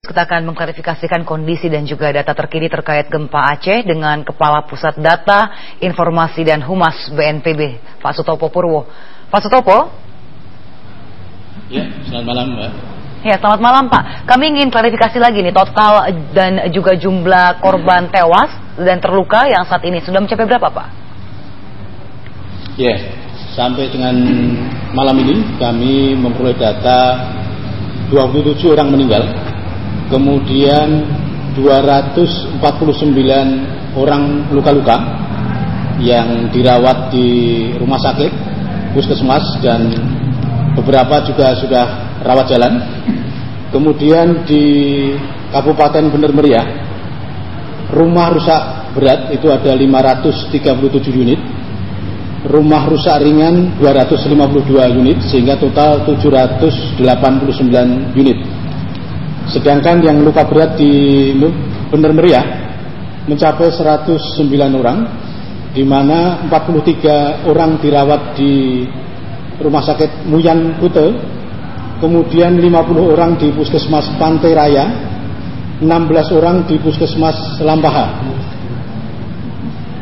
Kita akan mengklarifikasikan kondisi dan juga data terkini terkait gempa Aceh dengan Kepala Pusat Data, Informasi dan Humas BNPB, Pak Sutopo Purwo. Pak Sutopo? Ya, selamat malam, Mbak. Ya, selamat malam, Pak. Kami ingin klarifikasi lagi nih, total dan juga jumlah korban tewas dan terluka yang saat ini sudah mencapai berapa, Pak? Ya, sampai dengan malam ini kami memperoleh data 27 orang meninggal. Kemudian 249 orang luka-luka yang dirawat di rumah sakit, puskesmas, dan beberapa juga sudah rawat jalan. Kemudian di Kabupaten Bener Meriah, rumah rusak berat itu ada 537 unit, rumah rusak ringan 252 unit, sehingga total 789 unit. Sedangkan yang luka berat di Bener Meriah mencapai 109 orang, di mana 43 orang dirawat di Rumah Sakit Muyan Kute, kemudian 50 orang di Puskesmas Pantai Raya, 16 orang di Puskesmas Lampaha.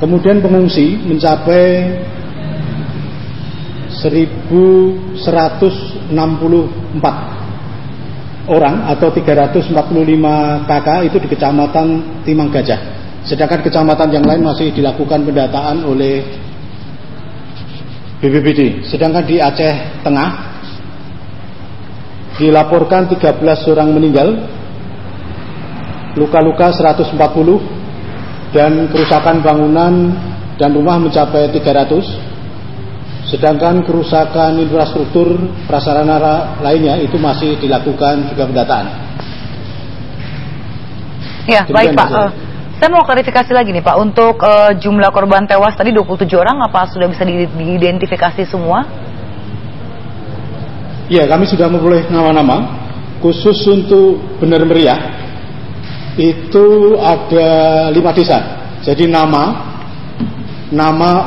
Kemudian pengungsi mencapai 1.164 orang atau 345 KK itu di Kecamatan Timang Gajah. Sedangkan kecamatan yang lain masih dilakukan pendataan oleh BPBD. Sedangkan di Aceh Tengah dilaporkan 13 orang meninggal, luka-luka 140, dan kerusakan bangunan dan rumah mencapai 300. Sedangkan kerusakan infrastruktur prasarana lainnya itu masih dilakukan juga pendataan. Ya, baik Pak. Saya mau klarifikasi lagi nih Pak, untuk jumlah korban tewas tadi 27 orang, apa sudah bisa diidentifikasi semua? Ya, kami sudah memperoleh nama-nama. Khusus untuk Bener Meriah itu ada 5 desa. Jadi nama,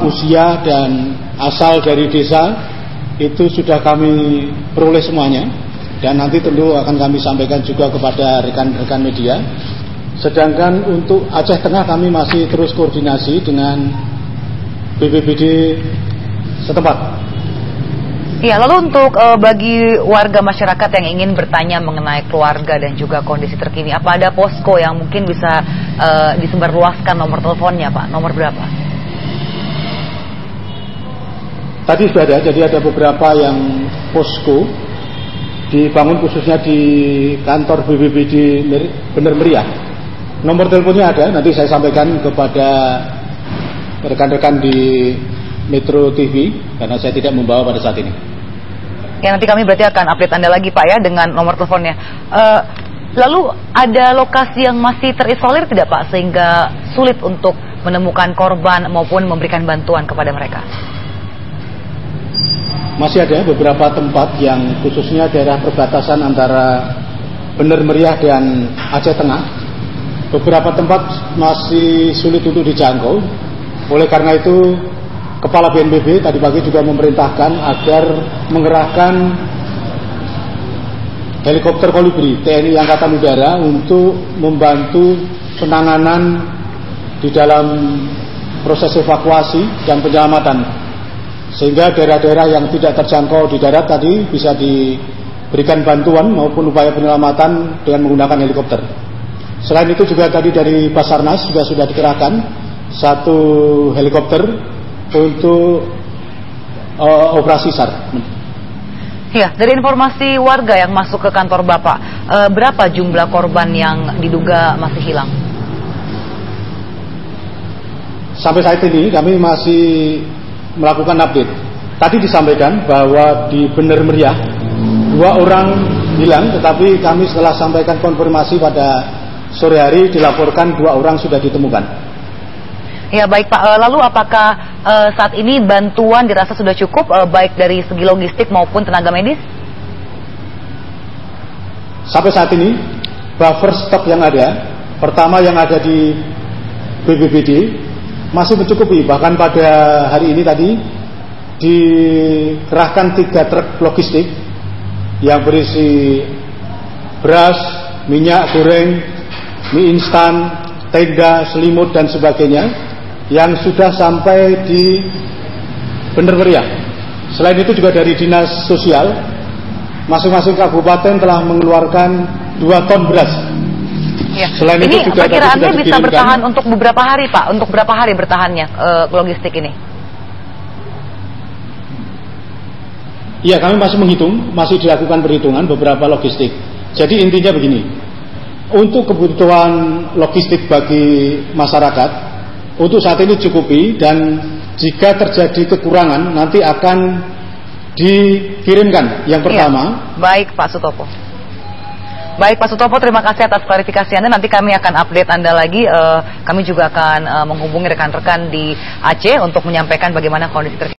usia, dan asal dari desa itu sudah kami peroleh semuanya, dan nanti tentu akan kami sampaikan juga kepada rekan-rekan media. Sedangkan untuk Aceh Tengah kami masih terus koordinasi dengan BPBD setempat. Ya, lalu untuk bagi warga masyarakat yang ingin bertanya mengenai keluarga dan juga kondisi terkini, apa ada posko yang mungkin bisa disebarluaskan nomor teleponnya Pak? Nomor berapa? Tadi sudah ada, jadi ada beberapa yang posko dibangun khususnya di kantor BPBD Bener Meriah. Nomor teleponnya ada, nanti saya sampaikan kepada rekan-rekan di Metro TV, karena saya tidak membawa pada saat ini. Ya, nanti kami berarti akan update Anda lagi Pak ya dengan nomor teleponnya. Lalu ada lokasi yang masih terisolir tidak Pak, sehingga sulit untuk menemukan korban maupun memberikan bantuan kepada mereka? Masih ada beberapa tempat yang khususnya daerah perbatasan antara Bener Meriah dan Aceh Tengah. Beberapa tempat masih sulit untuk dijangkau. Oleh karena itu, Kepala BNPB tadi pagi juga memerintahkan agar mengerahkan helikopter Kolibri TNI Angkatan Udara untuk membantu penanganan di dalam proses evakuasi dan penyelamatan, sehingga daerah-daerah yang tidak terjangkau di darat tadi bisa diberikan bantuan maupun upaya penyelamatan dengan menggunakan helikopter. Selain itu juga tadi dari Basarnas juga sudah dikerahkan 1 helikopter untuk operasi SAR. Ya, dari informasi warga yang masuk ke kantor Bapak, berapa jumlah korban yang diduga masih hilang? Sampai saat ini kami masih melakukan update. Tadi disampaikan bahwa di Bener Meriah 2 orang hilang, tetapi kami setelah sampaikan konfirmasi pada sore hari dilaporkan 2 orang sudah ditemukan. Ya, baik Pak. Lalu apakah saat ini bantuan dirasa sudah cukup baik dari segi logistik maupun tenaga medis? Sampai saat ini buffer stok yang ada, pertama yang ada di BPBD masih mencukupi. Bahkan pada hari ini tadi dikerahkan 3 truk logistik yang berisi beras, minyak goreng, mie instan, tenda, selimut dan sebagainya yang sudah sampai di Bener Meriah. Selain itu juga dari Dinas Sosial, masing-masing kabupaten telah mengeluarkan 2 ton beras. Ya. Selain ini itu juga perkiraannya bisa bertahan untuk beberapa hari, Pak. Untuk berapa hari bertahannya logistik ini? Iya, kami masih menghitung, masih dilakukan perhitungan beberapa logistik. Jadi intinya begini, untuk kebutuhan logistik bagi masyarakat, untuk saat ini cukupi, dan jika terjadi kekurangan nanti akan dikirimkan yang pertama. Ya. Baik Pak Sutopo. Baik Pak Sutopo, terima kasih atas klarifikasi Anda. Nanti kami akan update Anda lagi. Kami juga akan menghubungi rekan-rekan di Aceh untuk menyampaikan bagaimana kondisi terkini.